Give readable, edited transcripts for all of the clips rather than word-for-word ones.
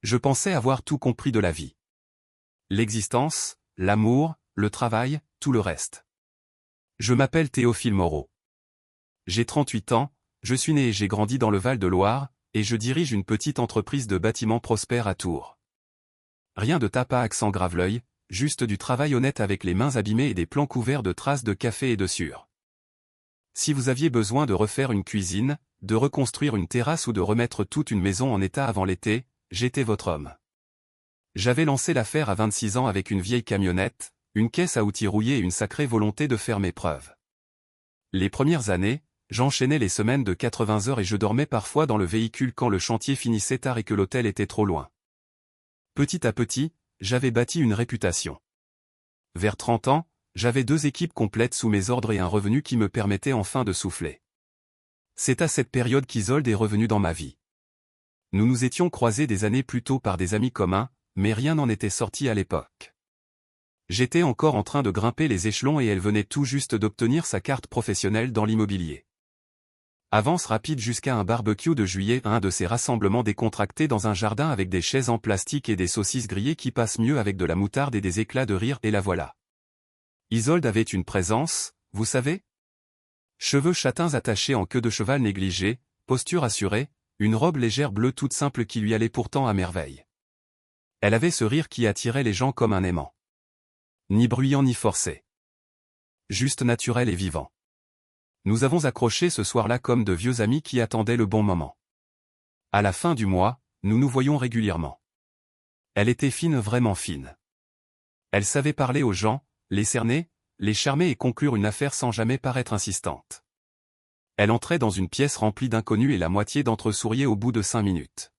Je pensais avoir tout compris de la vie. L'existence, l'amour, le travail, tout le reste. Je m'appelle Théophile Moreau. J'ai 38 ans, je suis né et j'ai grandi dans le Val-de-Loire, et je dirige une petite entreprise de bâtiments prospères à Tours. Rien de tape à accent Graveleuil, juste du travail honnête avec les mains abîmées et des plans couverts de traces de café et de sueur. Si vous aviez besoin de refaire une cuisine, de reconstruire une terrasse ou de remettre toute une maison en état avant l'été, j'étais votre homme. J'avais lancé l'affaire à 26 ans avec une vieille camionnette, une caisse à outils rouillée et une sacrée volonté de faire mes preuves. Les premières années, j'enchaînais les semaines de 80 heures et je dormais parfois dans le véhicule quand le chantier finissait tard et que l'hôtel était trop loin. Petit à petit, j'avais bâti une réputation. Vers 30 ans, j'avais 2 équipes complètes sous mes ordres et un revenu qui me permettait enfin de souffler. C'est à cette période qu'Isolde est revenue dans ma vie. Nous nous étions croisés des années plus tôt par des amis communs, mais rien n'en était sorti à l'époque. J'étais encore en train de grimper les échelons et elle venait tout juste d'obtenir sa carte professionnelle dans l'immobilier. Avance rapide jusqu'à un barbecue de juillet, un de ces rassemblements décontractés dans un jardin avec des chaises en plastique et des saucisses grillées qui passent mieux avec de la moutarde et des éclats de rire, et la voilà. Isolde avait une présence, vous savez? Cheveux châtains attachés en queue de cheval négligée, posture assurée, une robe légère bleue toute simple qui lui allait pourtant à merveille. Elle avait ce rire qui attirait les gens comme un aimant. Ni bruyant ni forcé. Juste naturel et vivant. Nous avons accroché ce soir-là comme de vieux amis qui attendaient le bon moment. À la fin du mois, nous nous voyions régulièrement. Elle était fine, vraiment fine. Elle savait parler aux gens, les cerner, les charmer et conclure une affaire sans jamais paraître insistante. Elle entrait dans une pièce remplie d'inconnus et la moitié d'entre eux souriaient au bout de 5 minutes.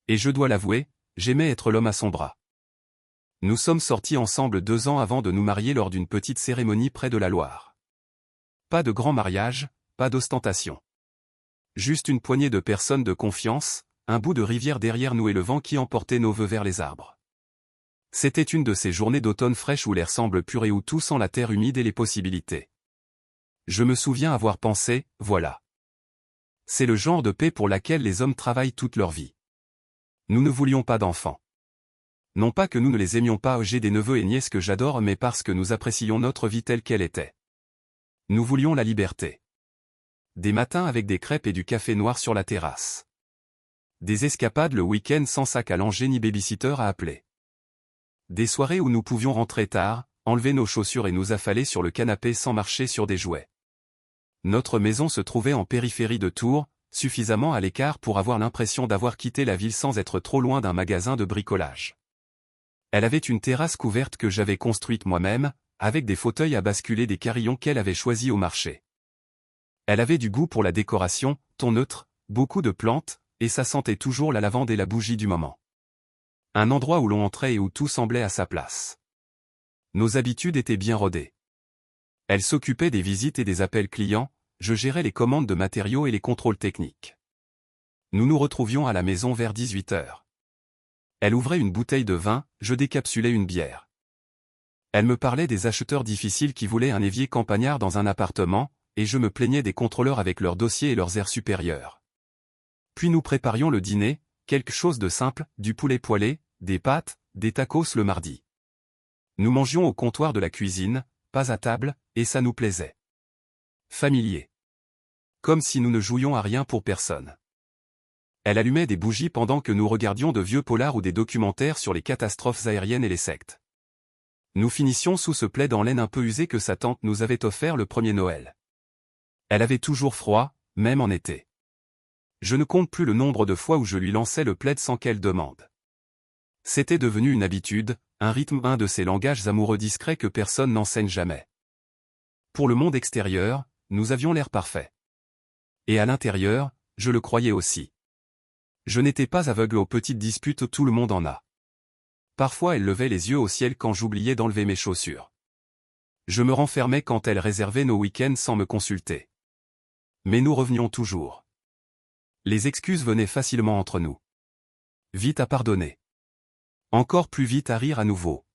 Et je dois l'avouer, j'aimais être l'homme à son bras. Nous sommes sortis ensemble 2 ans avant de nous marier lors d'une petite cérémonie près de la Loire. Pas de grand mariage, pas d'ostentation. Juste une poignée de personnes de confiance, un bout de rivière derrière nous et le vent qui emportait nos vœux vers les arbres. C'était une de ces journées d'automne fraîches où l'air semble pur et où tout sent la terre humide et les possibilités. Je me souviens avoir pensé, voilà. C'est le genre de paix pour laquelle les hommes travaillent toute leur vie. Nous ne voulions pas d'enfants. Non pas que nous ne les aimions pas, j'ai des neveux et nièces que j'adore, mais parce que nous apprécions notre vie telle qu'elle était. Nous voulions la liberté. Des matins avec des crêpes et du café noir sur la terrasse. Des escapades le week-end sans sac à langer ni babysitter à appeler. Des soirées où nous pouvions rentrer tard, enlever nos chaussures et nous affaler sur le canapé sans marcher sur des jouets. Notre maison se trouvait en périphérie de Tours, suffisamment à l'écart pour avoir l'impression d'avoir quitté la ville sans être trop loin d'un magasin de bricolage. Elle avait une terrasse couverte que j'avais construite moi-même, avec des fauteuils à basculer, des carillons qu'elle avait choisis au marché. Elle avait du goût pour la décoration, ton neutre, beaucoup de plantes, et ça sentait toujours la lavande et la bougie du moment. Un endroit où l'on entrait et où tout semblait à sa place. Nos habitudes étaient bien rodées. Elle s'occupait des visites et des appels clients, je gérais les commandes de matériaux et les contrôles techniques. Nous nous retrouvions à la maison vers 18 heures. Elle ouvrait une bouteille de vin, je décapsulais une bière. Elle me parlait des acheteurs difficiles qui voulaient un évier campagnard dans un appartement, et je me plaignais des contrôleurs avec leurs dossiers et leurs airs supérieurs. Puis nous préparions le dîner, quelque chose de simple, du poulet poêlé, des pâtes, des tacos le mardi. Nous mangions au comptoir de la cuisine, pas à table, et ça nous plaisait. Familier. Comme si nous ne jouions à rien pour personne. Elle allumait des bougies pendant que nous regardions de vieux polars ou des documentaires sur les catastrophes aériennes et les sectes. Nous finissions sous ce plaid en laine un peu usé que sa tante nous avait offert le premier Noël. Elle avait toujours froid, même en été. Je ne compte plus le nombre de fois où je lui lançais le plaid sans qu'elle demande. C'était devenu une habitude, un rythme, un de ces langages amoureux discrets que personne n'enseigne jamais. Pour le monde extérieur, nous avions l'air parfait. Et à l'intérieur, je le croyais aussi. Je n'étais pas aveugle aux petites disputes, tout le monde en a. Parfois elle levait les yeux au ciel quand j'oubliais d'enlever mes chaussures. Je me renfermais quand elle réservait nos week-ends sans me consulter. Mais nous revenions toujours. Les excuses venaient facilement entre nous. Vite à pardonner. Encore plus vite à rire à nouveau.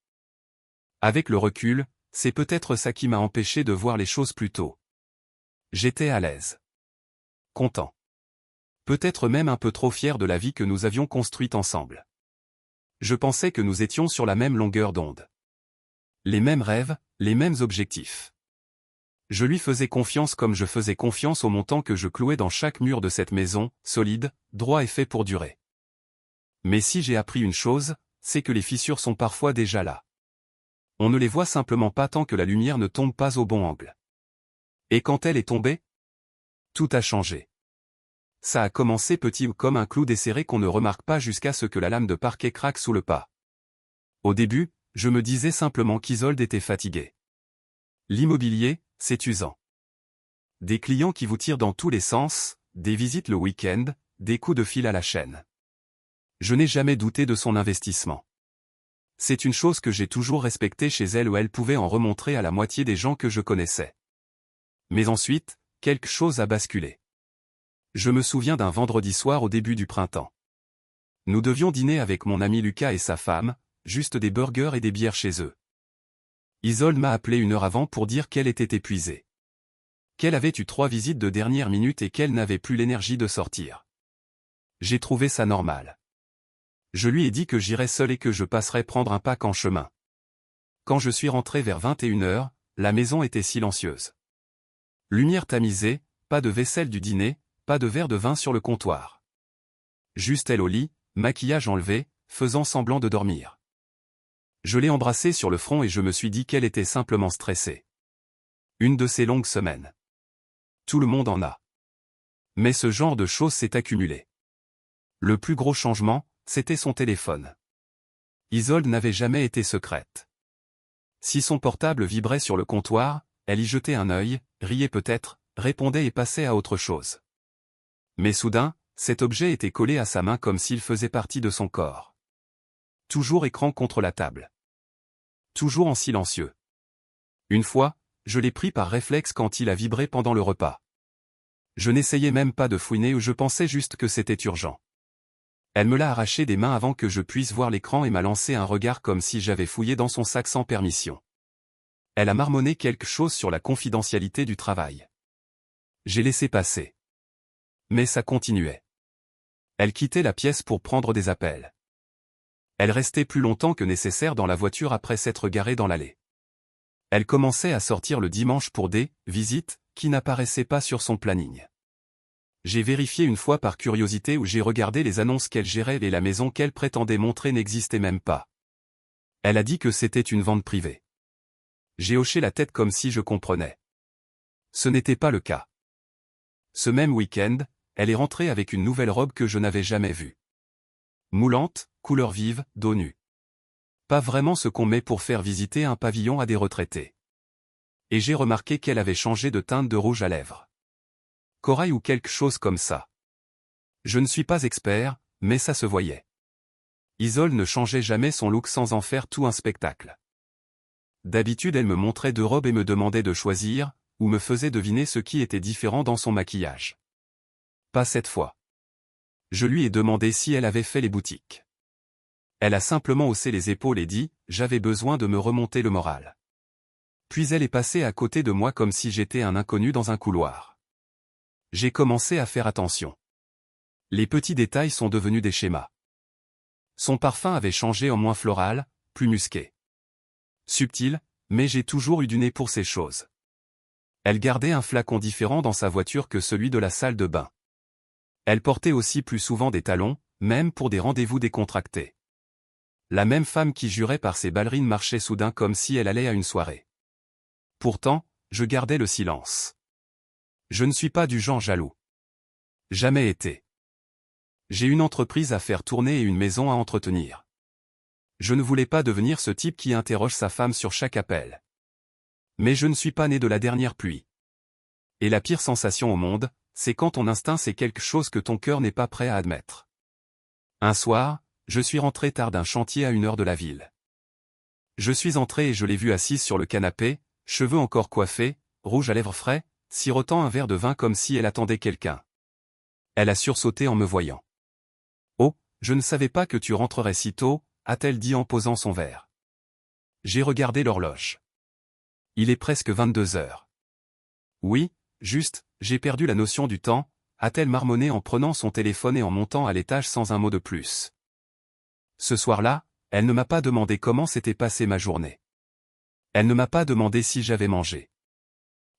Avec le recul, c'est peut-être ça qui m'a empêché de voir les choses plus tôt. J'étais à l'aise. Content. Peut-être même un peu trop fier de la vie que nous avions construite ensemble. Je pensais que nous étions sur la même longueur d'onde. Les mêmes rêves, les mêmes objectifs. Je lui faisais confiance comme je faisais confiance au montant que je clouais dans chaque mur de cette maison, solide, droit et fait pour durer. Mais si j'ai appris une chose, c'est que les fissures sont parfois déjà là. On ne les voit simplement pas tant que la lumière ne tombe pas au bon angle. Et quand elle est tombée, tout a changé. Ça a commencé petit comme un clou desserré qu'on ne remarque pas jusqu'à ce que la lame de parquet craque sous le pas. Au début, je me disais simplement qu'Isolde était fatiguée. L'immobilier, c'est usant. Des clients qui vous tirent dans tous les sens, des visites le week-end, des coups de fil à la chaîne. Je n'ai jamais douté de son investissement. C'est une chose que j'ai toujours respectée chez elle où elle pouvait en remontrer à la moitié des gens que je connaissais. Mais ensuite, quelque chose a basculé. Je me souviens d'un vendredi soir au début du printemps. Nous devions dîner avec mon ami Lucas et sa femme, juste des burgers et des bières chez eux. Isolde m'a appelé une heure avant pour dire qu'elle était épuisée. Qu'elle avait eu 3 visites de dernière minute et qu'elle n'avait plus l'énergie de sortir. J'ai trouvé ça normal. Je lui ai dit que j'irais seul et que je passerais prendre un pack en chemin. Quand je suis rentré vers 21h, la maison était silencieuse. Lumière tamisée, pas de vaisselle du dîner, pas de verre de vin sur le comptoir. Juste elle au lit, maquillage enlevé, faisant semblant de dormir. Je l'ai embrassée sur le front et je me suis dit qu'elle était simplement stressée. Une de ces longues semaines. Tout le monde en a. Mais ce genre de choses s'est accumulé. Le plus gros changement, c'était son téléphone. Isolde n'avait jamais été secrète. Si son portable vibrait sur le comptoir, elle y jetait un œil, riait peut-être, répondait et passait à autre chose. Mais soudain, cet objet était collé à sa main comme s'il faisait partie de son corps. Toujours écran contre la table. Toujours en silencieux. Une fois, je l'ai pris par réflexe quand il a vibré pendant le repas. Je n'essayais même pas de fouiner ou je pensais juste que c'était urgent. Elle me l'a arraché des mains avant que je puisse voir l'écran et m'a lancé un regard comme si j'avais fouillé dans son sac sans permission. Elle a marmonné quelque chose sur la confidentialité du travail. J'ai laissé passer. Mais ça continuait. Elle quittait la pièce pour prendre des appels. Elle restait plus longtemps que nécessaire dans la voiture après s'être garée dans l'allée. Elle commençait à sortir le dimanche pour des visites qui n'apparaissaient pas sur son planning. J'ai vérifié une fois par curiosité où j'ai regardé les annonces qu'elle gérait et la maison qu'elle prétendait montrer n'existait même pas. Elle a dit que c'était une vente privée. J'ai hoché la tête comme si je comprenais. Ce n'était pas le cas. Ce même week-end, elle est rentrée avec une nouvelle robe que je n'avais jamais vue. Moulante, couleur vive, dos nu. Pas vraiment ce qu'on met pour faire visiter un pavillon à des retraités. Et j'ai remarqué qu'elle avait changé de teinte de rouge à lèvres. Corail ou quelque chose comme ça. Je ne suis pas expert, mais ça se voyait. Isolde ne changeait jamais son look sans en faire tout un spectacle. D'habitude elle me montrait 2 robes et me demandait de choisir, ou me faisait deviner ce qui était différent dans son maquillage. Pas cette fois. Je lui ai demandé si elle avait fait les boutiques. Elle a simplement haussé les épaules et dit « J'avais besoin de me remonter le moral ». Puis elle est passée à côté de moi comme si j'étais un inconnu dans un couloir. J'ai commencé à faire attention. Les petits détails sont devenus des schémas. Son parfum avait changé en moins floral, plus musqué. Subtil, mais j'ai toujours eu du nez pour ces choses. Elle gardait un flacon différent dans sa voiture que celui de la salle de bain. Elle portait aussi plus souvent des talons, même pour des rendez-vous décontractés. La même femme qui jurait par ses ballerines marchait soudain comme si elle allait à une soirée. Pourtant, je gardais le silence. Je ne suis pas du genre jaloux. Jamais été. J'ai une entreprise à faire tourner et une maison à entretenir. Je ne voulais pas devenir ce type qui interroge sa femme sur chaque appel. Mais je ne suis pas né de la dernière pluie. Et la pire sensation au monde, c'est quand ton instinct c'est quelque chose que ton cœur n'est pas prêt à admettre. Un soir, je suis rentré tard d'un chantier à 1 heure de la ville. Je suis entré et je l'ai vue assise sur le canapé, cheveux encore coiffés, rouge à lèvres frais, sirotant un verre de vin comme si elle attendait quelqu'un. Elle a sursauté en me voyant. « Oh, je ne savais pas que tu rentrerais si tôt », a-t-elle dit en posant son verre. J'ai regardé l'horloge. Il est presque 22 heures. Oui, juste, j'ai perdu la notion du temps, a-t-elle marmonné en prenant son téléphone et en montant à l'étage sans un mot de plus. Ce soir-là, Elle ne m'a pas demandé comment s'était passée ma journée. Elle ne m'a pas demandé si j'avais mangé.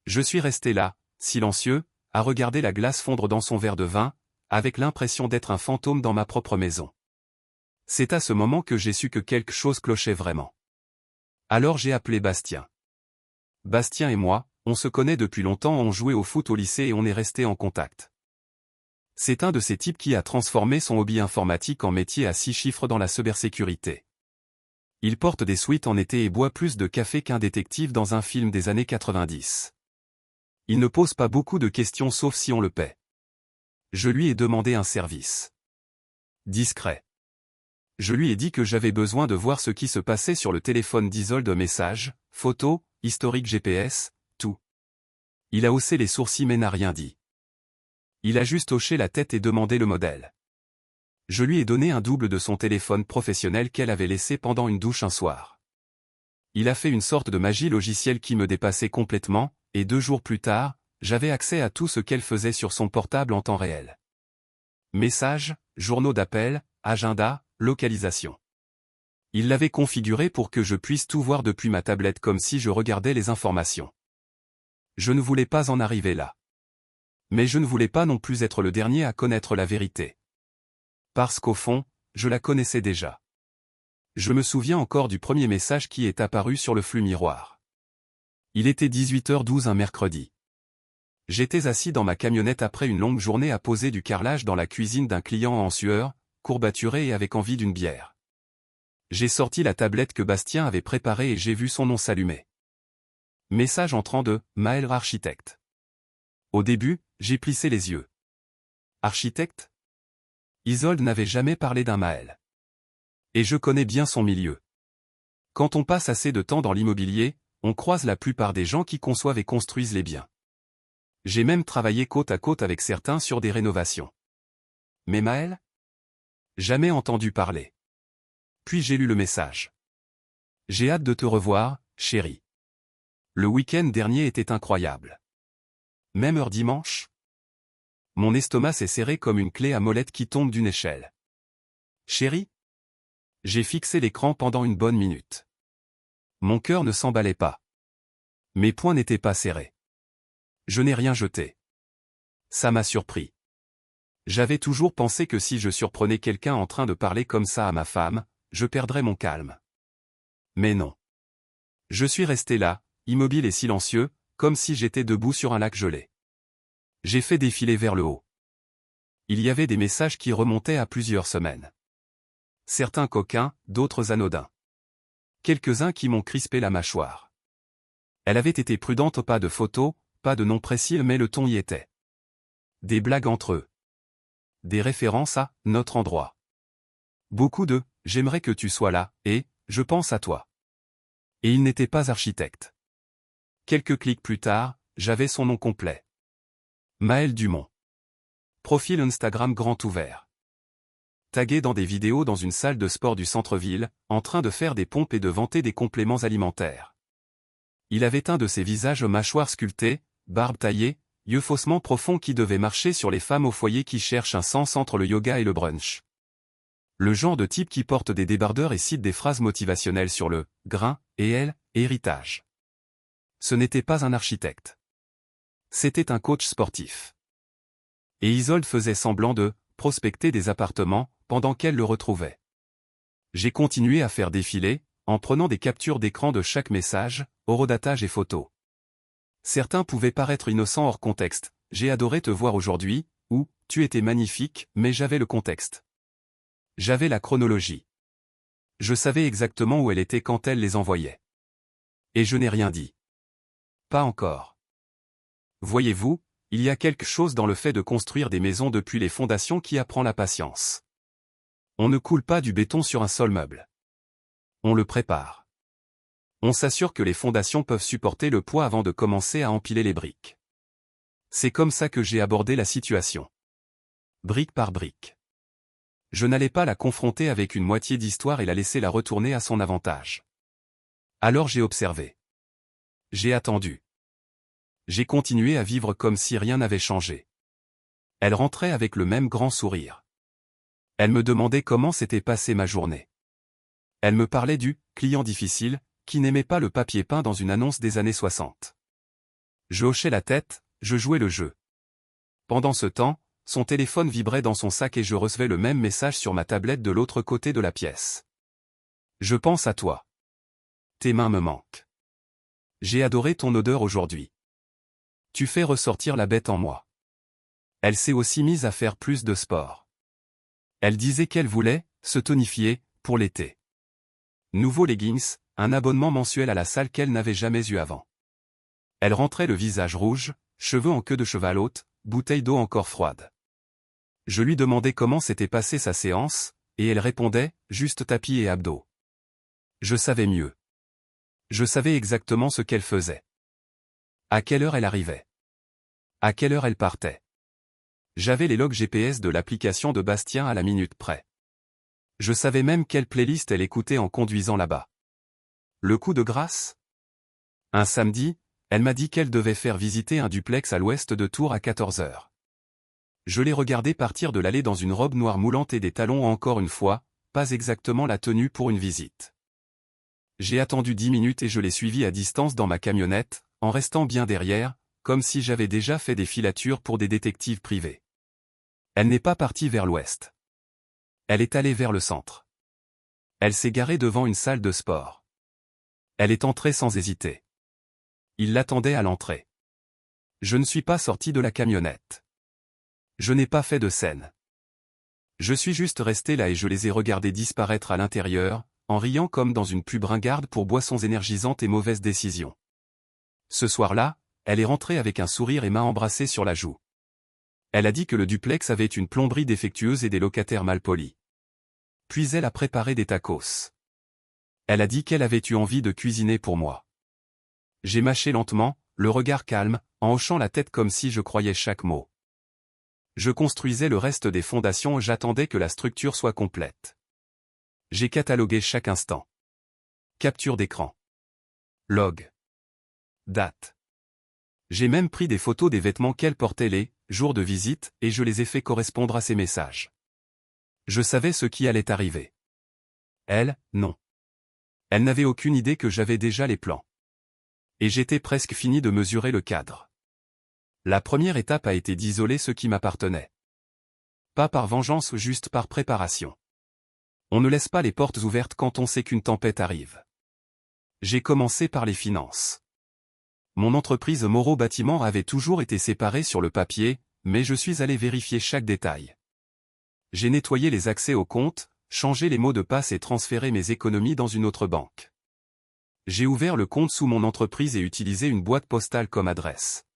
Je suis resté là, silencieux, à regarder la glace fondre dans son verre de vin, avec l'impression d'être un fantôme dans ma propre maison. C'est à ce moment que j'ai su que quelque chose clochait vraiment. Alors j'ai appelé Bastien. Bastien et moi, on se connaît depuis longtemps, on jouait au foot au lycée et on est resté en contact. C'est un de ces types qui a transformé son hobby informatique en métier à 6 chiffres dans la cybersécurité. Il porte des suites en été et boit plus de café qu'un détective dans un film des années 90. Il ne pose pas beaucoup de questions sauf si on le paie. Je lui ai demandé un service. Discret. Je lui ai dit que j'avais besoin de voir ce qui se passait sur le téléphone d'Isolde, messages, photos, historique GPS, tout. Il a haussé les sourcils mais n'a rien dit. Il a juste hoché la tête et demandé le modèle. Je lui ai donné un double de son téléphone professionnel qu'elle avait laissé pendant une douche un soir. Il a fait une sorte de magie logicielle qui me dépassait complètement, et 2 jours plus tard, j'avais accès à tout ce qu'elle faisait sur son portable en temps réel. Messages, journaux d'appel, agenda, localisation. Il l'avait configuré pour que je puisse tout voir depuis ma tablette comme si je regardais les informations. Je ne voulais pas en arriver là. Mais je ne voulais pas non plus être le dernier à connaître la vérité. Parce qu'au fond, je la connaissais déjà. Je me souviens encore du premier message qui est apparu sur le flux miroir. Il était 18h12 un mercredi. J'étais assis dans ma camionnette après une longue journée à poser du carrelage dans la cuisine d'un client en sueur, courbaturé et avec envie d'une bière. J'ai sorti la tablette que Bastien avait préparée et j'ai vu son nom s'allumer. Message entrant de Maël Architecte. Au début, j'ai plissé les yeux. Architecte ? Isolde n'avait jamais parlé d'un Maël. Et je connais bien son milieu. Quand on passe assez de temps dans l'immobilier, on croise la plupart des gens qui conçoivent et construisent les biens. J'ai même travaillé côte à côte avec certains sur des rénovations. Mais Maël ? Jamais entendu parler. Puis j'ai lu le message. J'ai hâte de te revoir, chérie. Le week-end dernier était incroyable. Même heure dimanche ? Mon estomac s'est serré comme une clé à molette qui tombe d'une échelle. Chérie ? J'ai fixé l'écran pendant une bonne minute. Mon cœur ne s'emballait pas. Mes poings n'étaient pas serrés. Je n'ai rien jeté. Ça m'a surpris. J'avais toujours pensé que si je surprenais quelqu'un en train de parler comme ça à ma femme, je perdrais mon calme. Mais non. Je suis resté là, immobile et silencieux, comme si j'étais debout sur un lac gelé. J'ai fait défiler vers le haut. Il y avait des messages qui remontaient à plusieurs semaines. Certains coquins, d'autres anodins. Quelques-uns qui m'ont crispé la mâchoire. Elle avait été prudente, pas de photos, pas de nom précis mais le ton y était. Des blagues entre eux. Des références à « notre endroit ». Beaucoup de « j'aimerais que tu sois là » et « je pense à toi ». Et il n'était pas architecte. Quelques clics plus tard, j'avais son nom complet. Maël Dumont. Profil Instagram grand ouvert. Tagué dans des vidéos dans une salle de sport du centre-ville, en train de faire des pompes et de vanter des compléments alimentaires. Il avait un de ces visages aux mâchoires sculptées, barbe taillée, yeux faussement profonds qui devaient marcher sur les femmes au foyer qui cherchent un sens entre le yoga et le brunch. Le genre de type qui porte des débardeurs et cite des phrases motivationnelles sur le « grain » et « elle » héritage. Ce n'était pas un architecte. C'était un coach sportif. Et Isolde faisait semblant de prospecter des appartements pendant qu'elle le retrouvait. J'ai continué à faire défiler, en prenant des captures d'écran de chaque message, horodatage et photos. Certains pouvaient paraître innocents hors contexte, « j'ai adoré te voir aujourd'hui » ou « tu étais magnifique » mais j'avais le contexte. J'avais la chronologie. Je savais exactement où elle était quand elle les envoyait. Et je n'ai rien dit. Pas encore. Voyez-vous, il y a quelque chose dans le fait de construire des maisons depuis les fondations qui apprend la patience. On ne coule pas du béton sur un sol meuble. On le prépare. On s'assure que les fondations peuvent supporter le poids avant de commencer à empiler les briques. C'est comme ça que j'ai abordé la situation. Brique par brique. Je n'allais pas la confronter avec une moitié d'histoire et la laisser la retourner à son avantage. Alors j'ai observé. J'ai attendu. J'ai continué à vivre comme si rien n'avait changé. Elle rentrait avec le même grand sourire. Elle me demandait comment s'était passée ma journée. Elle me parlait du « client difficile » qui n'aimait pas le papier peint dans une annonce des années 60. Je hochais la tête, je jouais le jeu. Pendant ce temps, son téléphone vibrait dans son sac et je recevais le même message sur ma tablette de l'autre côté de la pièce. Je pense à toi. Tes mains me manquent. J'ai adoré ton odeur aujourd'hui. Tu fais ressortir la bête en moi. Elle s'est aussi mise à faire plus de sport. Elle disait qu'elle voulait se tonifier pour l'été. Nouveaux leggings, un abonnement mensuel à la salle qu'elle n'avait jamais eu avant. Elle rentrait le visage rouge, cheveux en queue de cheval haute, bouteille d'eau encore froide. Je lui demandais comment s'était passée sa séance, et elle répondait, juste tapis et abdos. Je savais mieux. Je savais exactement ce qu'elle faisait. À quelle heure elle arrivait. À quelle heure elle partait. J'avais les logs GPS de l'application de Bastien à la minute près. Je savais même quelle playlist elle écoutait en conduisant là-bas. Le coup de grâce? Un samedi, elle m'a dit qu'elle devait faire visiter un duplex à l'ouest de Tours à 14 heures. Je l'ai regardé partir de l'allée dans une robe noire moulante et des talons encore une fois, pas exactement la tenue pour une visite. J'ai attendu 10 minutes et je l'ai suivie à distance dans ma camionnette, en restant bien derrière, comme si j'avais déjà fait des filatures pour des détectives privés. Elle n'est pas partie vers l'ouest. Elle est allée vers le centre. Elle s'est garée devant une salle de sport. Elle est entrée sans hésiter. Il l'attendait à l'entrée. Je ne suis pas sorti de la camionnette. Je n'ai pas fait de scène. Je suis juste resté là et je les ai regardés disparaître à l'intérieur, en riant comme dans une pub ringarde pour boissons énergisantes et mauvaises décisions. Ce soir-là, elle est rentrée avec un sourire et m'a embrassé sur la joue. Elle a dit que le duplex avait une plomberie défectueuse et des locataires malpolis. Puis elle a préparé des tacos. Elle a dit qu'elle avait eu envie de cuisiner pour moi. J'ai mâché lentement, le regard calme, en hochant la tête comme si je croyais chaque mot. Je construisais le reste des fondations et j'attendais que la structure soit complète. J'ai catalogué chaque instant. Capture d'écran. Log. Date. J'ai même pris des photos des vêtements qu'elle portait les jours de visite et je les ai fait correspondre à ses messages. Je savais ce qui allait arriver. Elle, non. Elle n'avait aucune idée que j'avais déjà les plans. Et j'étais presque fini de mesurer le cadre. La première étape a été d'isoler ce qui m'appartenait. Pas par vengeance, juste par préparation. On ne laisse pas les portes ouvertes quand on sait qu'une tempête arrive. J'ai commencé par les finances. Mon entreprise Moreau Bâtiment avait toujours été séparée sur le papier, mais je suis allé vérifier chaque détail. J'ai nettoyé les accès au compte, changé les mots de passe et transféré mes économies dans une autre banque. J'ai ouvert le compte sous mon entreprise et utilisé une boîte postale comme adresse.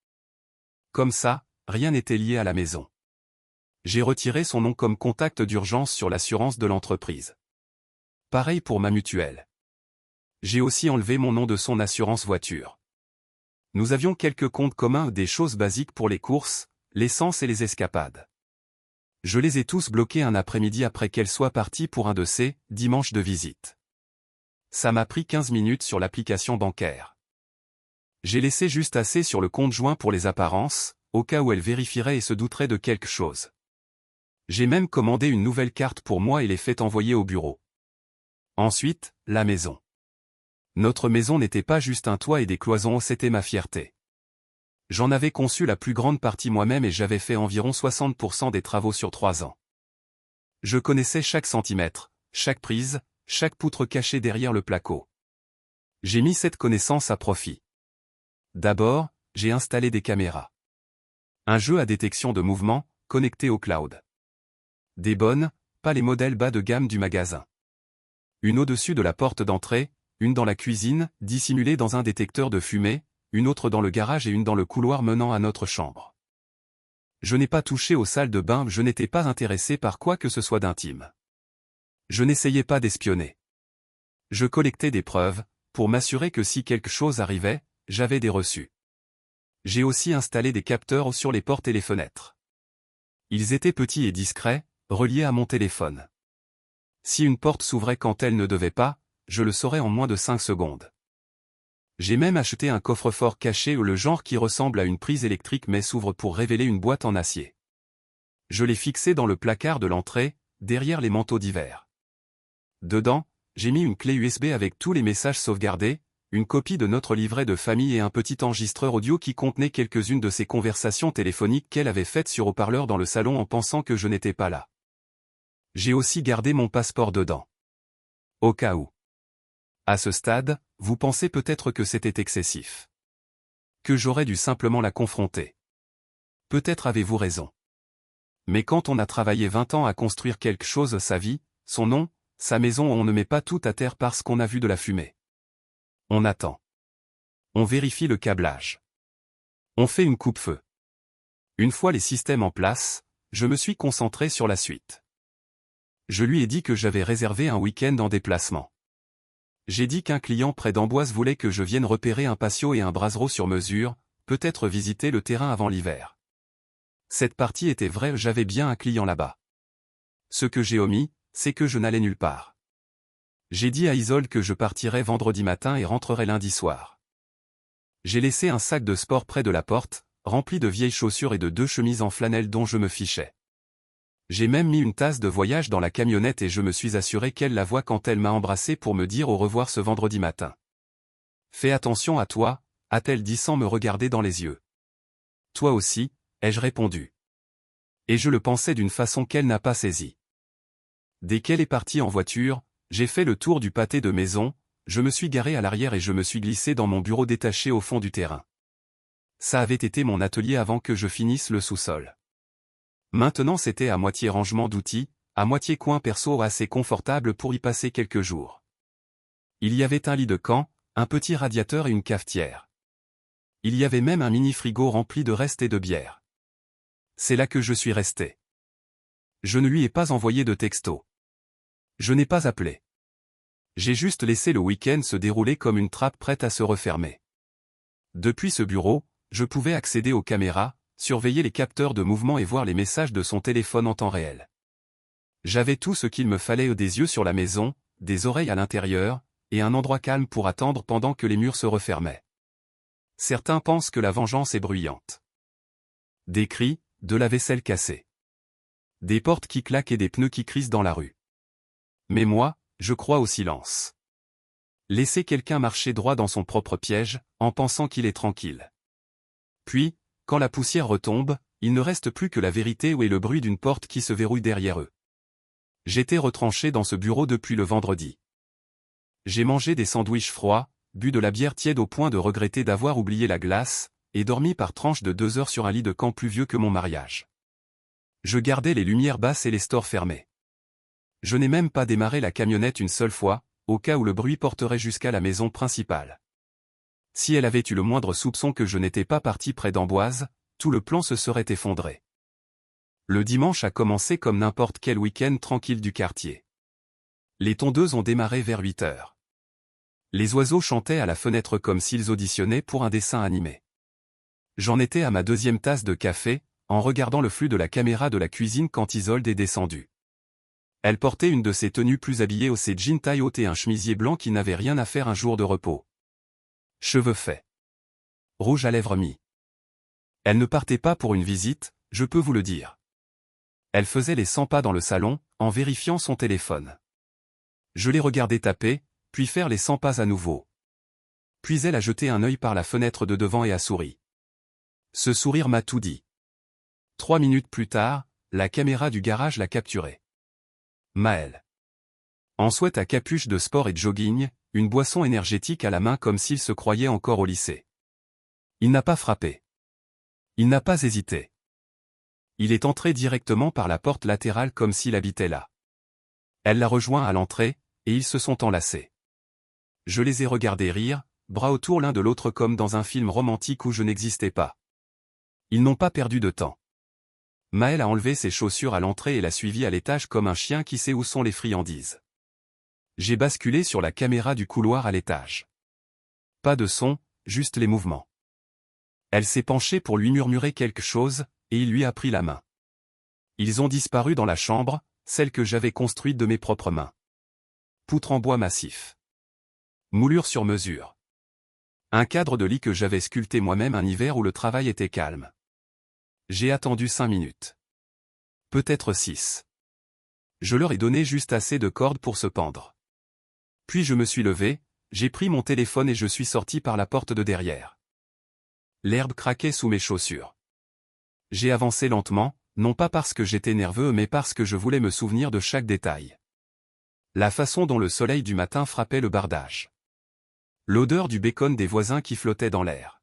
Comme ça, rien n'était lié à la maison. J'ai retiré son nom comme contact d'urgence sur l'assurance de l'entreprise. Pareil pour ma mutuelle. J'ai aussi enlevé mon nom de son assurance voiture. Nous avions quelques comptes communs, des choses basiques pour les courses, l'essence et les escapades. Je les ai tous bloqués un après-midi après qu'elle soit partie pour un de ses dimanches de visite. Ça m'a pris 15 minutes sur l'application bancaire. J'ai laissé juste assez sur le compte joint pour les apparences, au cas où elle vérifierait et se douterait de quelque chose. J'ai même commandé une nouvelle carte pour moi et l'ai fait envoyer au bureau. Ensuite, la maison. Notre maison n'était pas juste un toit et des cloisons, c'était ma fierté. J'en avais conçu la plus grande partie moi-même et j'avais fait environ 60% des travaux sur 3 ans. Je connaissais chaque centimètre, chaque prise, chaque poutre cachée derrière le placo. J'ai mis cette connaissance à profit. D'abord, j'ai installé des caméras. Un jeu à détection de mouvement, connecté au cloud. Des bonnes, pas les modèles bas de gamme du magasin. Une au-dessus de la porte d'entrée, une dans la cuisine, dissimulée dans un détecteur de fumée, une autre dans le garage et une dans le couloir menant à notre chambre. Je n'ai pas touché aux salles de bain, je n'étais pas intéressé par quoi que ce soit d'intime. Je n'essayais pas d'espionner. Je collectais des preuves, pour m'assurer que si quelque chose arrivait, j'avais des reçus. J'ai aussi installé des capteurs sur les portes et les fenêtres. Ils étaient petits et discrets, reliés à mon téléphone. Si une porte s'ouvrait quand elle ne devait pas, je le saurais en moins de 5 secondes. J'ai même acheté un coffre-fort caché ou le genre qui ressemble à une prise électrique mais s'ouvre pour révéler une boîte en acier. Je l'ai fixé dans le placard de l'entrée, derrière les manteaux d'hiver. Dedans, j'ai mis une clé USB avec tous les messages sauvegardés, une copie de notre livret de famille et un petit enregistreur audio qui contenait quelques-unes de ces conversations téléphoniques qu'elle avait faites sur haut-parleur dans le salon en pensant que je n'étais pas là. J'ai aussi gardé mon passeport dedans. Au cas où. À ce stade, vous pensez peut-être que c'était excessif. Que j'aurais dû simplement la confronter. Peut-être avez-vous raison. Mais quand on a travaillé 20 ans à construire quelque chose, sa vie, son nom, sa maison, on ne met pas tout à terre parce qu'on a vu de la fumée. On attend. On vérifie le câblage. On fait une coupe-feu. Une fois les systèmes en place, je me suis concentré sur la suite. Je lui ai dit que j'avais réservé un week-end en déplacement. J'ai dit qu'un client près d'Amboise voulait que je vienne repérer un patio et un brasero sur mesure, peut-être visiter le terrain avant l'hiver. Cette partie était vraie, j'avais bien un client là-bas. Ce que j'ai omis, c'est que je n'allais nulle part. J'ai dit à Isole que je partirais vendredi matin et rentrerais lundi soir. J'ai laissé un sac de sport près de la porte, rempli de vieilles chaussures et de 2 chemises en flanelle dont je me fichais. J'ai même mis une tasse de voyage dans la camionnette et je me suis assuré qu'elle la voit quand elle m'a embrassé pour me dire au revoir ce vendredi matin. Fais attention à toi, a-t-elle dit sans me regarder dans les yeux. Toi aussi, ai-je répondu. Et je le pensais d'une façon qu'elle n'a pas saisie. Dès qu'elle est partie en voiture, j'ai fait le tour du pâté de maison, je me suis garé à l'arrière et je me suis glissé dans mon bureau détaché au fond du terrain. Ça avait été mon atelier avant que je finisse le sous-sol. Maintenant c'était à moitié rangement d'outils, à moitié coin perso assez confortable pour y passer quelques jours. Il y avait un lit de camp, un petit radiateur et une cafetière. Il y avait même un mini-frigo rempli de restes et de bière. C'est là que je suis resté. Je ne lui ai pas envoyé de texto. Je n'ai pas appelé. J'ai juste laissé le week-end se dérouler comme une trappe prête à se refermer. Depuis ce bureau, je pouvais accéder aux caméras, surveiller les capteurs de mouvement et voir les messages de son téléphone en temps réel. J'avais tout ce qu'il me fallait, des yeux sur la maison, des oreilles à l'intérieur, et un endroit calme pour attendre pendant que les murs se refermaient. Certains pensent que la vengeance est bruyante. Des cris, de la vaisselle cassée. Des portes qui claquent et des pneus qui crissent dans la rue. Mais moi, je crois au silence. Laisser quelqu'un marcher droit dans son propre piège, en pensant qu'il est tranquille. Puis, quand la poussière retombe, il ne reste plus que la vérité et le bruit d'une porte qui se verrouille derrière eux. J'étais retranché dans ce bureau depuis le vendredi. J'ai mangé des sandwichs froids, bu de la bière tiède au point de regretter d'avoir oublié la glace, et dormi par tranches de 2 heures sur un lit de camp plus vieux que mon mariage. Je gardais les lumières basses et les stores fermés. Je n'ai même pas démarré la camionnette une seule fois, au cas où le bruit porterait jusqu'à la maison principale. Si elle avait eu le moindre soupçon que je n'étais pas parti près d'Amboise, tout le plan se serait effondré. Le dimanche a commencé comme n'importe quel week-end tranquille du quartier. Les tondeuses ont démarré vers 8 heures. Les oiseaux chantaient à la fenêtre comme s'ils auditionnaient pour un dessin animé. J'en étais à ma 2e tasse de café, en regardant le flux de la caméra de la cuisine quand Isolde est descendue. Elle portait une de ses tenues plus habillées, ses jeans taille haute et un chemisier blanc qui n'avait rien à faire un jour de repos. Cheveux faits. Rouge à lèvres mis. Elle ne partait pas pour une visite, je peux vous le dire. Elle faisait les 100 pas dans le salon, en vérifiant son téléphone. Je l'ai regardée taper, puis faire les 100 pas à nouveau. Puis elle a jeté un œil par la fenêtre de devant et a souri. Ce sourire m'a tout dit. 3 minutes plus tard, la caméra du garage l'a capturée. Maël. En sweat à capuche de sport et de jogging, une boisson énergétique à la main comme s'il se croyait encore au lycée. Il n'a pas frappé. Il n'a pas hésité. Il est entré directement par la porte latérale comme s'il habitait là. Elle l'a rejoint à l'entrée, et ils se sont enlacés. Je les ai regardés rire, bras autour l'un de l'autre comme dans un film romantique où je n'existais pas. Ils n'ont pas perdu de temps. Maël a enlevé ses chaussures à l'entrée et l'a suivi à l'étage comme un chien qui sait où sont les friandises. J'ai basculé sur la caméra du couloir à l'étage. Pas de son, juste les mouvements. Elle s'est penchée pour lui murmurer quelque chose, et il lui a pris la main. Ils ont disparu dans la chambre, celle que j'avais construite de mes propres mains. Poutre en bois massif. Moulure sur mesure. Un cadre de lit que j'avais sculpté moi-même un hiver où le travail était calme. J'ai attendu 5 minutes. Peut-être 6. Je leur ai donné juste assez de cordes pour se pendre. Puis je me suis levé, j'ai pris mon téléphone et je suis sorti par la porte de derrière. L'herbe craquait sous mes chaussures. J'ai avancé lentement, non pas parce que j'étais nerveux mais parce que je voulais me souvenir de chaque détail. La façon dont le soleil du matin frappait le bardage. L'odeur du bacon des voisins qui flottait dans l'air.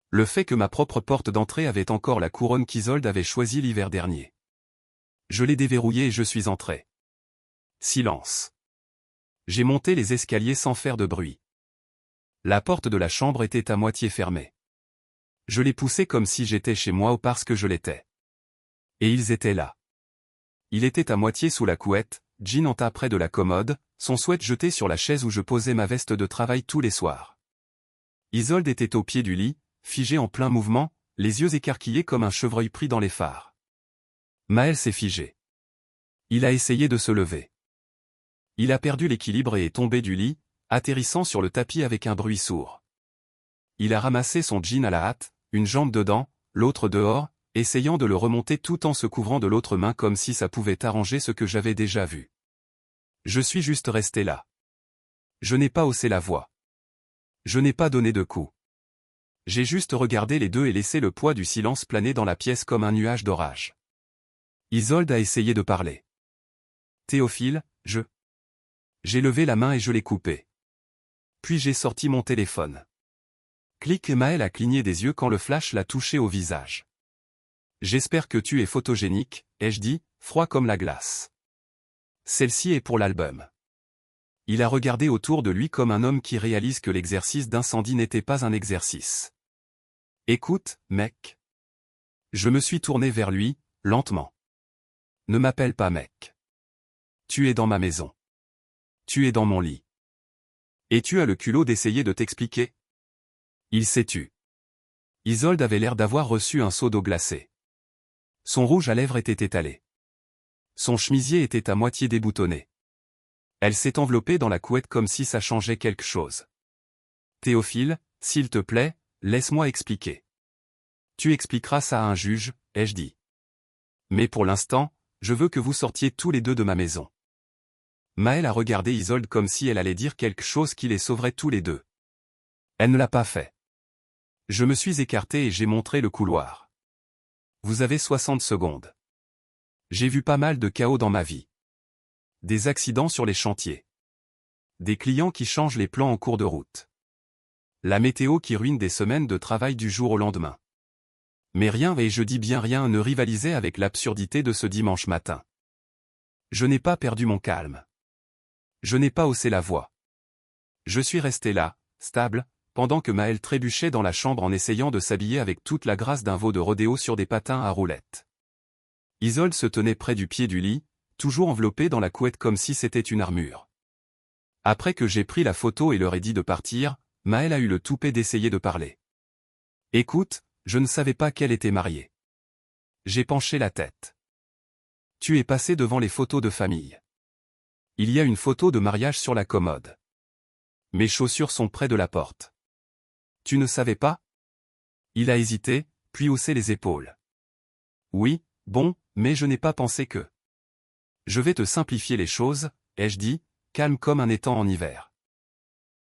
Le fait que ma propre porte d'entrée avait encore la couronne qu'Isolde avait choisie l'hiver dernier. Je l'ai déverrouillée et je suis entré. Silence. J'ai monté les escaliers sans faire de bruit. La porte de la chambre était à moitié fermée. Je l'ai poussée comme si j'étais chez moi ou parce que je l'étais. Et ils étaient là. Il était à moitié sous la couette, jean en tas près de la commode, son sweat jeté sur la chaise où je posais ma veste de travail tous les soirs. Isolde était au pied du lit, figée en plein mouvement, les yeux écarquillés comme un chevreuil pris dans les phares. Maël s'est figé. Il a essayé de se lever. Il a perdu l'équilibre et est tombé du lit, atterrissant sur le tapis avec un bruit sourd. Il a ramassé son jean à la hâte, une jambe dedans, l'autre dehors, essayant de le remonter tout en se couvrant de l'autre main comme si ça pouvait arranger ce que j'avais déjà vu. Je suis juste resté là. Je n'ai pas haussé la voix. Je n'ai pas donné de coup. J'ai juste regardé les deux et laissé le poids du silence planer dans la pièce comme un nuage d'orage. Isolde a essayé de parler. Théophile, J'ai levé la main et je l'ai coupé. Puis j'ai sorti mon téléphone. Clic et Maël a cligné des yeux quand le flash l'a touché au visage. J'espère que tu es photogénique, ai-je dit, froid comme la glace. Celle-ci est pour l'album. Il a regardé autour de lui comme un homme qui réalise que l'exercice d'incendie n'était pas un exercice. Écoute, mec. Je me suis tourné vers lui, lentement. Ne m'appelle pas mec. Tu es dans ma maison. Tu es dans mon lit. Et tu as le culot d'essayer de t'expliquer? Il s'est tu. Isolde avait l'air d'avoir reçu un seau d'eau glacée. Son rouge à lèvres était étalé. Son chemisier était à moitié déboutonné. Elle s'est enveloppée dans la couette comme si ça changeait quelque chose. Théophile, s'il te plaît, laisse-moi expliquer. Tu expliqueras ça à un juge, ai-je dit. Mais pour l'instant, je veux que vous sortiez tous les deux de ma maison. Maël a regardé Isolde comme si elle allait dire quelque chose qui les sauverait tous les deux. Elle ne l'a pas fait. Je me suis écarté et j'ai montré le couloir. Vous avez 60 secondes. J'ai vu pas mal de chaos dans ma vie. Des accidents sur les chantiers. Des clients qui changent les plans en cours de route. La météo qui ruine des semaines de travail du jour au lendemain. Mais rien, et je dis bien rien, ne rivalisait avec l'absurdité de ce dimanche matin. Je n'ai pas perdu mon calme. Je n'ai pas haussé la voix. Je suis resté là, stable, pendant que Maël trébuchait dans la chambre en essayant de s'habiller avec toute la grâce d'un veau de rodéo sur des patins à roulettes. Isolde se tenait près du pied du lit, toujours enveloppée dans la couette comme si c'était une armure. Après que j'ai pris la photo et leur ai dit de partir, Maël a eu le toupet d'essayer de parler. Écoute, je ne savais pas qu'elle était mariée. J'ai penché la tête. Tu es passé devant les photos de famille. Il y a une photo de mariage sur la commode. Mes chaussures sont près de la porte. Tu ne savais pas? Il a hésité, puis haussé les épaules. Oui, bon, mais je n'ai pas pensé que. Je vais te simplifier les choses, ai-je dit, calme comme un étang en hiver.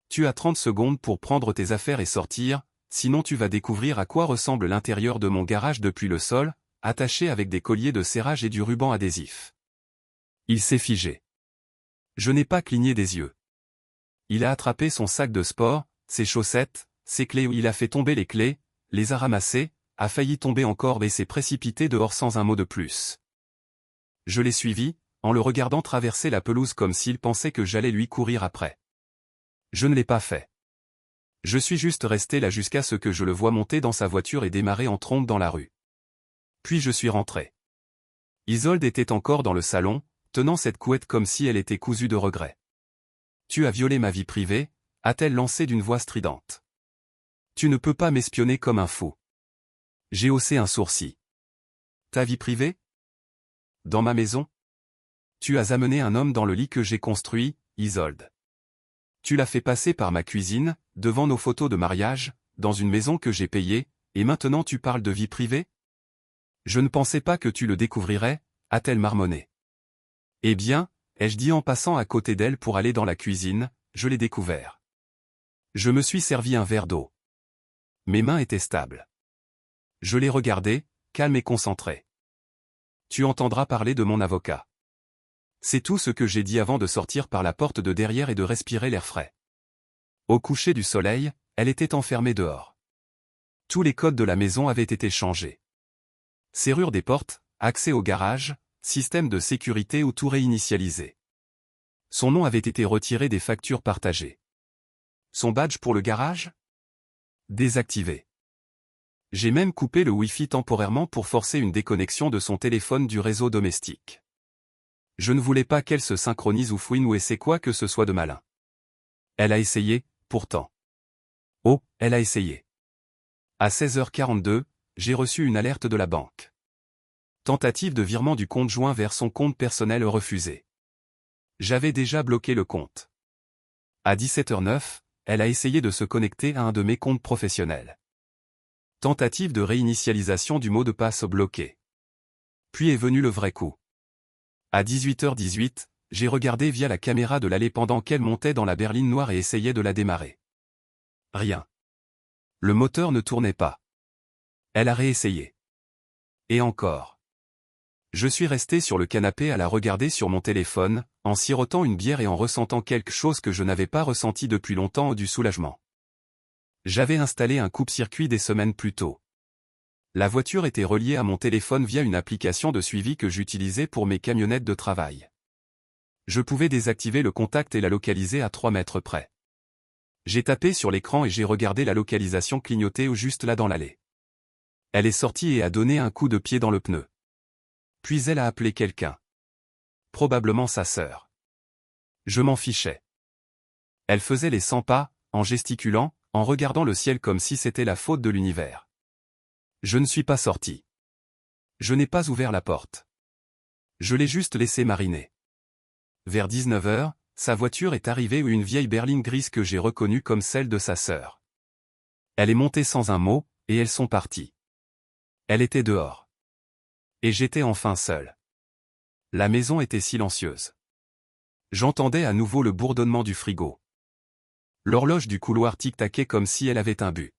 Tu as 30 secondes pour prendre tes affaires et sortir, sinon tu vas découvrir à quoi ressemble l'intérieur de mon garage depuis le sol, attaché avec des colliers de serrage et du ruban adhésif. Il s'est figé. Je n'ai pas cligné des yeux. Il a attrapé son sac de sport, ses chaussettes, ses clés, il a fait tomber les clés, les a ramassées, a failli tomber encore et s'est précipité dehors sans un mot de plus. Je l'ai suivi, en le regardant traverser la pelouse comme s'il pensait que j'allais lui courir après. Je ne l'ai pas fait. Je suis juste resté là jusqu'à ce que je le voie monter dans sa voiture et démarrer en trombe dans la rue. Puis je suis rentré. Isolde était encore dans le salon, tenant cette couette comme si elle était cousue de regret. Tu as violé ma vie privée, a-t-elle lancé d'une voix stridente. Tu ne peux pas m'espionner comme un fou. J'ai haussé un sourcil. Ta vie privée? Dans ma maison? Tu as amené un homme dans le lit que j'ai construit, Isolde. Tu l'as fait passer par ma cuisine, devant nos photos de mariage, dans une maison que j'ai payée, et maintenant tu parles de vie privée? Je ne pensais pas que tu le découvrirais, a-t-elle marmonné. Eh bien, ai-je dit en passant à côté d'elle pour aller dans la cuisine, je l'ai découvert. Je me suis servi un verre d'eau. Mes mains étaient stables. Je l'ai regardé, calme et concentré. Tu entendras parler de mon avocat. C'est tout ce que j'ai dit avant de sortir par la porte de derrière et de respirer l'air frais. Au coucher du soleil, elle était enfermée dehors. Tous les codes de la maison avaient été changés. Serrure des portes, accès au garage, système de sécurité ou tout réinitialisé. Son nom avait été retiré des factures partagées. Son badge pour le garage? Désactivé. J'ai même coupé le Wi-Fi temporairement pour forcer une déconnexion de son téléphone du réseau domestique. Je ne voulais pas qu'elle se synchronise ou fouine ou essaie quoi que ce soit de malin. Elle a essayé, pourtant. Oh, elle a essayé. À 16h42, j'ai reçu une alerte de la banque. Tentative de virement du compte joint vers son compte personnel refusée. J'avais déjà bloqué le compte. À 17h09, elle a essayé de se connecter à un de mes comptes professionnels. Tentative de réinitialisation du mot de passe bloqué. Puis est venu le vrai coup. À 18h18, j'ai regardé via la caméra de l'allée pendant qu'elle montait dans la berline noire et essayait de la démarrer. Rien. Le moteur ne tournait pas. Elle a réessayé. Et encore. Je suis resté sur le canapé à la regarder sur mon téléphone, en sirotant une bière et en ressentant quelque chose que je n'avais pas ressenti depuis longtemps, du soulagement. J'avais installé un coupe-circuit des semaines plus tôt. La voiture était reliée à mon téléphone via une application de suivi que j'utilisais pour mes camionnettes de travail. Je pouvais désactiver le contact et la localiser à 3 mètres près. J'ai tapé sur l'écran et j'ai regardé la localisation clignoter juste là dans l'allée. Elle est sortie et a donné un coup de pied dans le pneu. Puis elle a appelé quelqu'un. Probablement sa sœur. Je m'en fichais. Elle faisait les 100 pas, en gesticulant, en regardant le ciel comme si c'était la faute de l'univers. Je ne suis pas sorti. Je n'ai pas ouvert la porte. Je l'ai juste laissé mariner. Vers 19h, sa voiture est arrivée, une vieille berline grise que j'ai reconnue comme celle de sa sœur. Elle est montée sans un mot, et elles sont parties. Elle était dehors. Et j'étais enfin seul. La maison était silencieuse. J'entendais à nouveau le bourdonnement du frigo. L'horloge du couloir tic-taquait comme si elle avait un but.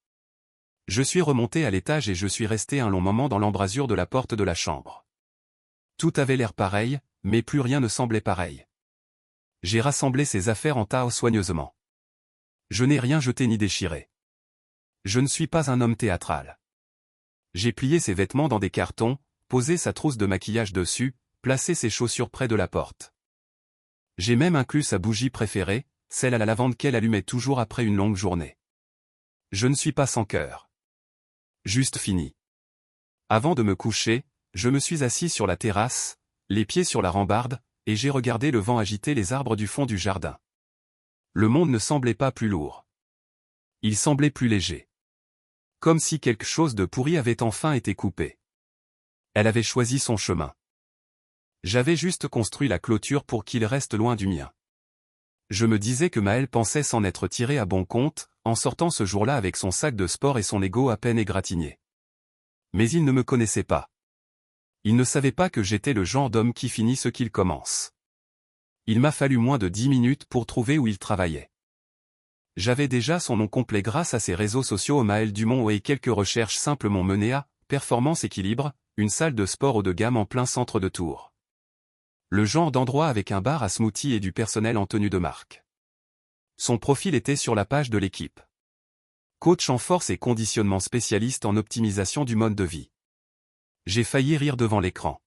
Je suis remonté à l'étage et je suis resté un long moment dans l'embrasure de la porte de la chambre. Tout avait l'air pareil, mais plus rien ne semblait pareil. J'ai rassemblé ses affaires en tas soigneusement. Je n'ai rien jeté ni déchiré. Je ne suis pas un homme théâtral. J'ai plié ses vêtements dans des cartons, posé sa trousse de maquillage dessus, placé ses chaussures près de la porte. J'ai même inclus sa bougie préférée, celle à la lavande qu'elle allumait toujours après une longue journée. Je ne suis pas sans cœur. Juste fini. Avant de me coucher, je me suis assis sur la terrasse, les pieds sur la rambarde, et j'ai regardé le vent agiter les arbres du fond du jardin. Le monde ne semblait pas plus lourd. Il semblait plus léger. Comme si quelque chose de pourri avait enfin été coupé. Elle avait choisi son chemin. J'avais juste construit la clôture pour qu'il reste loin du mien. Je me disais que Maëlle pensait s'en être tirée à bon compte, en sortant ce jour-là avec son sac de sport et son ego à peine égratigné. Mais il ne me connaissait pas. Il ne savait pas que j'étais le genre d'homme qui finit ce qu'il commence. Il m'a fallu moins de 10 minutes pour trouver où il travaillait. J'avais déjà son nom complet grâce à ses réseaux sociaux. Maëlle Dumont, et quelques recherches simples m'ont mené à Performance Équilibre, une salle de sport haut de gamme en plein centre de Tours. Le genre d'endroit avec un bar à smoothie et du personnel en tenue de marque. Son profil était sur la page de l'équipe. Coach en force et conditionnement, spécialiste en optimisation du mode de vie. J'ai failli rire devant l'écran.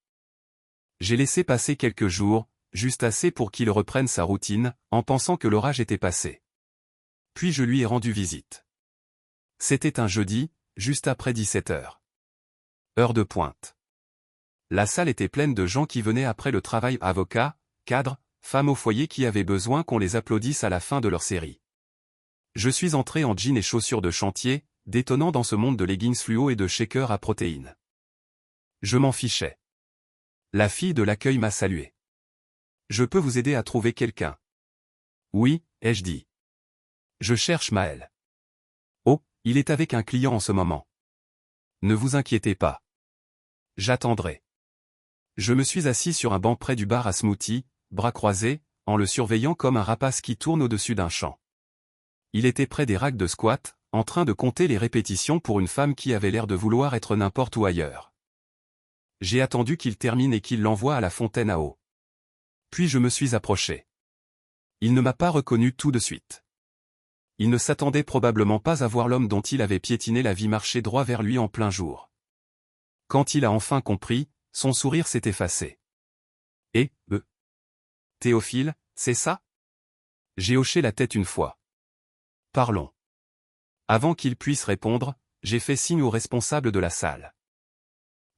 J'ai laissé passer quelques jours, juste assez pour qu'il reprenne sa routine, en pensant que l'orage était passé. Puis je lui ai rendu visite. C'était un jeudi, juste après 17h. Heure de pointe. La salle était pleine de gens qui venaient après le travail, avocats, cadres, femmes au foyer qui avaient besoin qu'on les applaudisse à la fin de leur série. Je suis entré en jean et chaussures de chantier, détonnant dans ce monde de leggings fluo et de shakers à protéines. Je m'en fichais. La fille de l'accueil m'a salué. Je peux vous aider à trouver quelqu'un? Oui, ai-je dit. Je cherche Maëlle. Oh, il est avec un client en ce moment. Ne vous inquiétez pas. J'attendrai. Je me suis assis sur un banc près du bar à smoothie, bras croisés, en le surveillant comme un rapace qui tourne au-dessus d'un champ. Il était près des racks de squat, en train de compter les répétitions pour une femme qui avait l'air de vouloir être n'importe où ailleurs. J'ai attendu qu'il termine et qu'il l'envoie à la fontaine à eau. Puis je me suis approché. Il ne m'a pas reconnu tout de suite. Il ne s'attendait probablement pas à voir l'homme dont il avait piétiné la vie marcher droit vers lui en plein jour. Quand il a enfin compris, son sourire s'est effacé. Et, Théophile, c'est ça? J'ai hoché la tête une fois. Parlons. Avant qu'il puisse répondre, j'ai fait signe au responsable de la salle.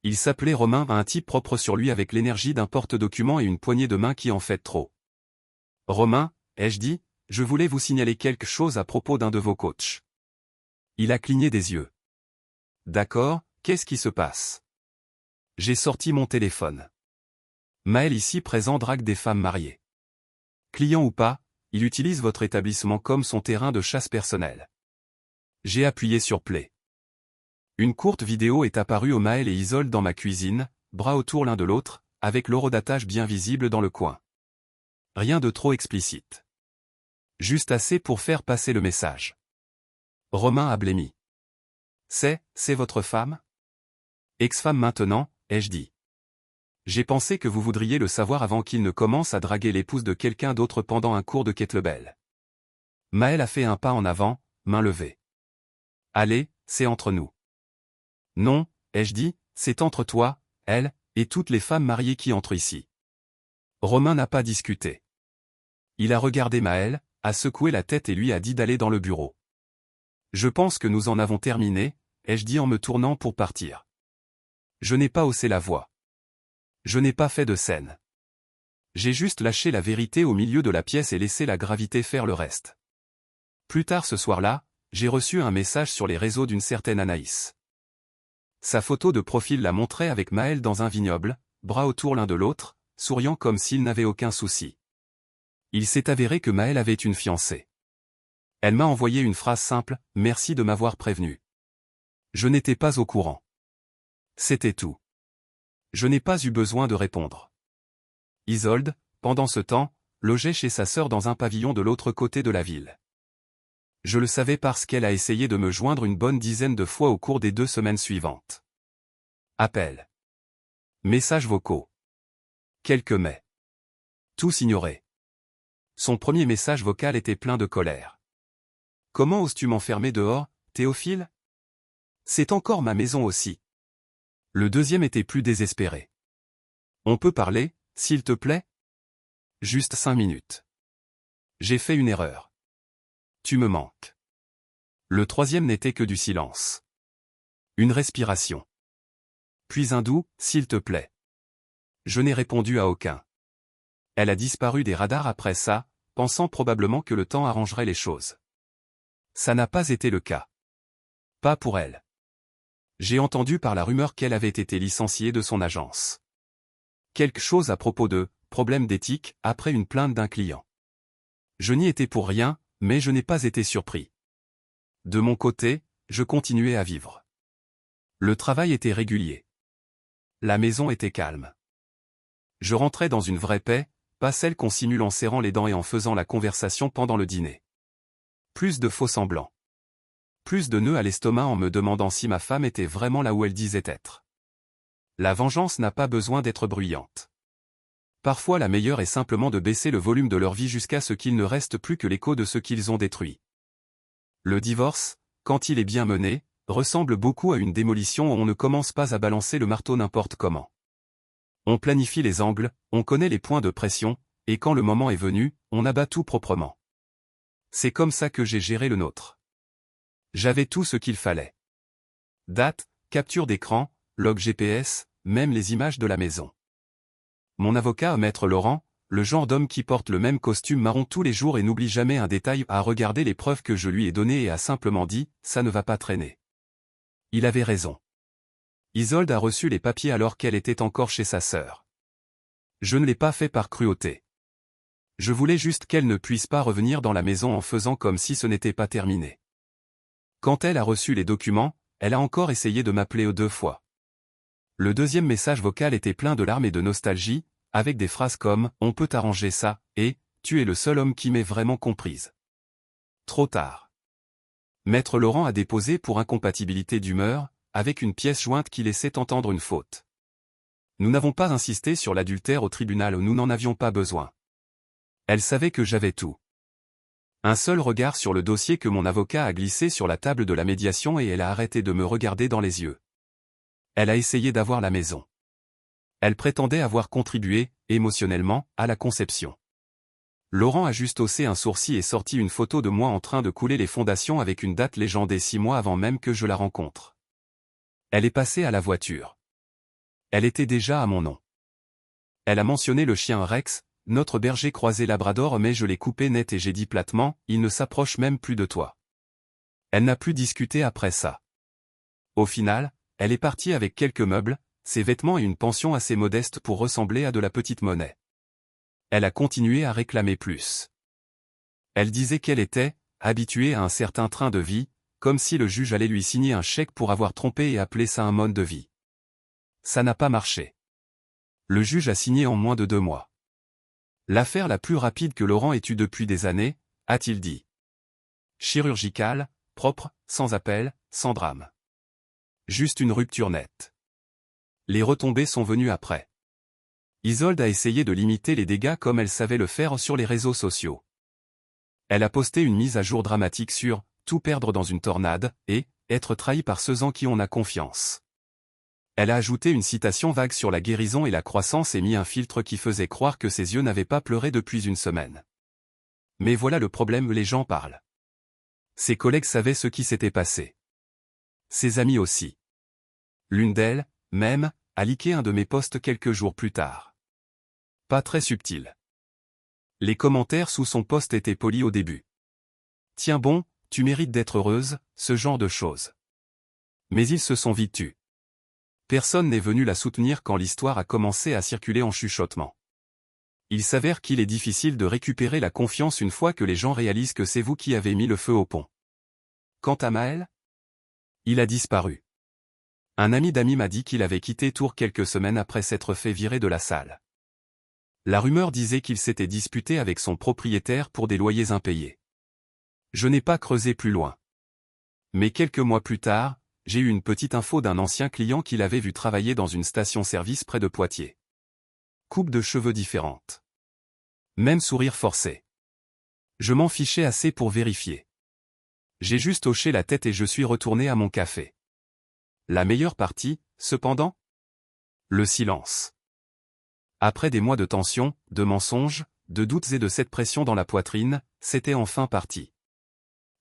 Il s'appelait Romain, un type propre sur lui avec l'énergie d'un porte-document et une poignée de main qui en fait trop. Romain, ai-je dit, je voulais vous signaler quelque chose à propos d'un de vos coachs. Il a cligné des yeux. D'accord, qu'est-ce qui se passe? J'ai sorti mon téléphone. Maël ici présent drague des femmes mariées. Client ou pas, il utilise votre établissement comme son terrain de chasse personnel. J'ai appuyé sur play. Une courte vidéo est apparue au Maël et Isolde dans ma cuisine, bras autour l'un de l'autre, avec l'horodatage bien visible dans le coin. Rien de trop explicite. Juste assez pour faire passer le message. Romain a blêmi. C'est votre femme? Ex-femme maintenant, ai-je dit. J'ai pensé que vous voudriez le savoir avant qu'il ne commence à draguer l'épouse de quelqu'un d'autre pendant un cours de kettlebell. Maël a fait un pas en avant, main levée. Allez, c'est entre nous. Non, ai-je dit, c'est entre toi, elle, et toutes les femmes mariées qui entrent ici. Romain n'a pas discuté. Il a regardé Maël, a secoué la tête et lui a dit d'aller dans le bureau. Je pense que nous en avons terminé, ai-je dit en me tournant pour partir. Je n'ai pas haussé la voix. Je n'ai pas fait de scène. J'ai juste lâché la vérité au milieu de la pièce et laissé la gravité faire le reste. Plus tard ce soir-là, j'ai reçu un message sur les réseaux d'une certaine Anaïs. Sa photo de profil la montrait avec Maël dans un vignoble, bras autour l'un de l'autre, souriant comme s'il n'avait aucun souci. Il s'est avéré que Maël avait une fiancée. Elle m'a envoyé une phrase simple, « Merci de m'avoir prévenu. » Je n'étais pas au courant. C'était tout. Je n'ai pas eu besoin de répondre. Isolde, pendant ce temps, logeait chez sa sœur dans un pavillon de l'autre côté de la ville. Je le savais parce qu'elle a essayé de me joindre une bonne dizaine de fois au cours des 2 semaines suivantes. Appels. Messages vocaux. Quelques mais. Tous ignorés. Son premier message vocal était plein de colère. « Comment oses-tu m'enfermer dehors, Théophile? C'est encore ma maison aussi. » Le deuxième était plus désespéré. « On peut parler, s'il te plaît? Juste 5 minutes. J'ai fait une erreur. Tu me manques. » Le troisième n'était que du silence. Une respiration. Puis un doux « s'il te plaît ». Je n'ai répondu à aucun. Elle a disparu des radars après ça, pensant probablement que le temps arrangerait les choses. Ça n'a pas été le cas. Pas pour elle. J'ai entendu par la rumeur qu'elle avait été licenciée de son agence. Quelque chose à propos de « problème d'éthique » après une plainte d'un client. Je n'y étais pour rien, mais je n'ai pas été surpris. De mon côté, je continuais à vivre. Le travail était régulier. La maison était calme. Je rentrais dans une vraie paix, pas celle qu'on simule en serrant les dents et en faisant la conversation pendant le dîner. Plus de faux semblants. Plus de nœuds à l'estomac en me demandant si ma femme était vraiment là où elle disait être. La vengeance n'a pas besoin d'être bruyante. Parfois la meilleure est simplement de baisser le volume de leur vie jusqu'à ce qu'il ne reste plus que l'écho de ce qu'ils ont détruit. Le divorce, quand il est bien mené, ressemble beaucoup à une démolition où on ne commence pas à balancer le marteau n'importe comment. On planifie les angles, on connaît les points de pression, et quand le moment est venu, on abat tout proprement. C'est comme ça que j'ai géré le nôtre. J'avais tout ce qu'il fallait. Date, capture d'écran, log GPS, même les images de la maison. Mon avocat, Maître Laurent, le genre d'homme qui porte le même costume marron tous les jours et n'oublie jamais un détail, a regardé les preuves que je lui ai données et a simplement dit « ça ne va pas traîner ». Il avait raison. Isolde a reçu les papiers alors qu'elle était encore chez sa sœur. Je ne l'ai pas fait par cruauté. Je voulais juste qu'elle ne puisse pas revenir dans la maison en faisant comme si ce n'était pas terminé. Quand elle a reçu les documents, elle a encore essayé de m'appeler 2 fois. Le deuxième message vocal était plein de larmes et de nostalgie, avec des phrases comme « on peut arranger ça » et « tu es le seul homme qui m'ait vraiment comprise ». Trop tard. Maître Laurent a déposé pour incompatibilité d'humeur, avec une pièce jointe qui laissait entendre une faute. Nous n'avons pas insisté sur l'adultère au tribunal, nous n'en avions pas besoin. Elle savait que j'avais tout. Un seul regard sur le dossier que mon avocat a glissé sur la table de la médiation et elle a arrêté de me regarder dans les yeux. Elle a essayé d'avoir la maison. Elle prétendait avoir contribué, émotionnellement, à la conception. Laurent a juste haussé un sourcil et sorti une photo de moi en train de couler les fondations avec une date légendée 6 mois avant même que je la rencontre. Elle est passée à la voiture. Elle était déjà à mon nom. Elle a mentionné le chien Rex, notre berger croisé labrador, mais je l'ai coupé net et j'ai dit platement, il ne s'approche même plus de toi. Elle n'a plus discuté après ça. Au final, elle est partie avec quelques meubles, ses vêtements et une pension assez modeste pour ressembler à de la petite monnaie. Elle a continué à réclamer plus. Elle disait qu'elle était habituée à un certain train de vie, comme si le juge allait lui signer un chèque pour avoir trompé et appeler ça un mode de vie. Ça n'a pas marché. Le juge a signé en moins de 2 mois. L'affaire la plus rapide que Laurent ait eue depuis des années, a-t-il dit. Chirurgicale, propre, sans appel, sans drame. Juste une rupture nette. Les retombées sont venues après. Isolde a essayé de limiter les dégâts comme elle savait le faire sur les réseaux sociaux. Elle a posté une mise à jour dramatique sur « tout perdre dans une tornade » et « être trahi par ceux en qui on a confiance ». Elle a ajouté une citation vague sur la guérison et la croissance et mis un filtre qui faisait croire que ses yeux n'avaient pas pleuré depuis une semaine. Mais voilà le problème, les gens parlent. Ses collègues savaient ce qui s'était passé. Ses amis aussi. L'une d'elles, même, a liké un de mes posts quelques jours plus tard. Pas très subtil. Les commentaires sous son post étaient polis au début. Tiens bon, tu mérites d'être heureuse, ce genre de choses. Mais ils se sont vite tus. Personne n'est venu la soutenir quand l'histoire a commencé à circuler en chuchotement. Il s'avère qu'il est difficile de récupérer la confiance une fois que les gens réalisent que c'est vous qui avez mis le feu au pont. Quant à Maël, il a disparu. Un ami d'amis m'a dit qu'il avait quitté Tours quelques semaines après s'être fait virer de la salle. La rumeur disait qu'il s'était disputé avec son propriétaire pour des loyers impayés. Je n'ai pas creusé plus loin. Mais quelques mois plus tard, j'ai eu une petite info d'un ancien client qu'il avait vu travailler dans une station-service près de Poitiers. Coupe de cheveux différente. Même sourire forcé. Je m'en fichais assez pour vérifier. J'ai juste hoché la tête et je suis retourné à mon café. La meilleure partie, cependant? Le silence. Après des mois de tension, de mensonges, de doutes et de cette pression dans la poitrine, c'était enfin parti.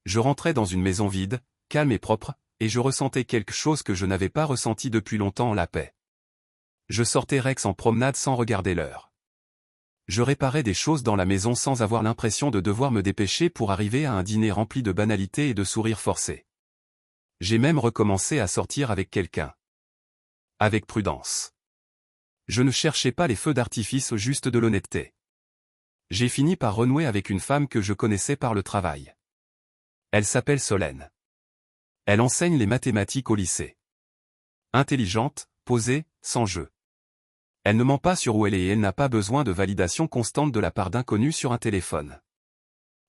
Je rentrais dans une maison vide, calme et propre, et je ressentais quelque chose que je n'avais pas ressenti depuis longtemps, la paix. Je sortais Rex en promenade sans regarder l'heure. Je réparais des choses dans la maison sans avoir l'impression de devoir me dépêcher pour arriver à un dîner rempli de banalités et de sourires forcés. J'ai même recommencé à sortir avec quelqu'un. Avec prudence. Je ne cherchais pas les feux d'artifice, juste de l'honnêteté. J'ai fini par renouer avec une femme que je connaissais par le travail. Elle s'appelle Solène. Elle enseigne les mathématiques au lycée. Intelligente, posée, sans jeu. Elle ne ment pas sur où elle est et elle n'a pas besoin de validation constante de la part d'inconnus sur un téléphone.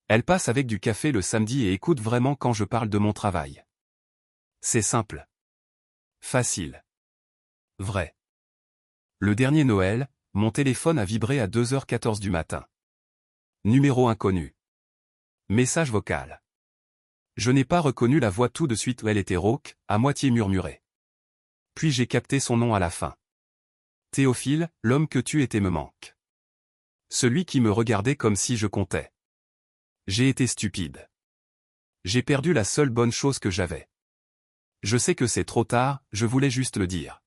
Elle passe avec du café le samedi et écoute vraiment quand je parle de mon travail. C'est simple. Facile. Vrai. Le dernier Noël, mon téléphone a vibré à 2h14 du matin. Numéro inconnu. Message vocal. Je n'ai pas reconnu la voix tout de suite, elle était rauque, à moitié murmurée. Puis j'ai capté son nom à la fin. Théophile, l'homme que tu étais me manque. Celui qui me regardait comme si je comptais. J'ai été stupide. J'ai perdu la seule bonne chose que j'avais. Je sais que c'est trop tard, je voulais juste le dire.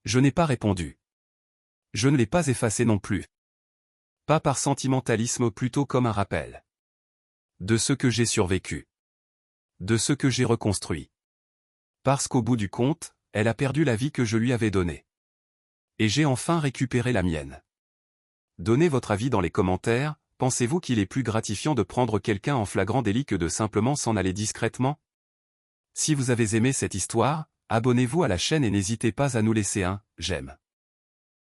Je n'ai pas répondu. Je ne l'ai pas effacé non plus. Pas par sentimentalisme, plutôt comme un rappel. De ce que j'ai survécu. De ce que j'ai reconstruit. Parce qu'au bout du compte, elle a perdu la vie que je lui avais donnée. Et j'ai enfin récupéré la mienne. Donnez votre avis dans les commentaires, pensez-vous qu'il est plus gratifiant de prendre quelqu'un en flagrant délit que de simplement s'en aller discrètement? Si vous avez aimé cette histoire, abonnez-vous à la chaîne et n'hésitez pas à nous laisser un « j'aime ».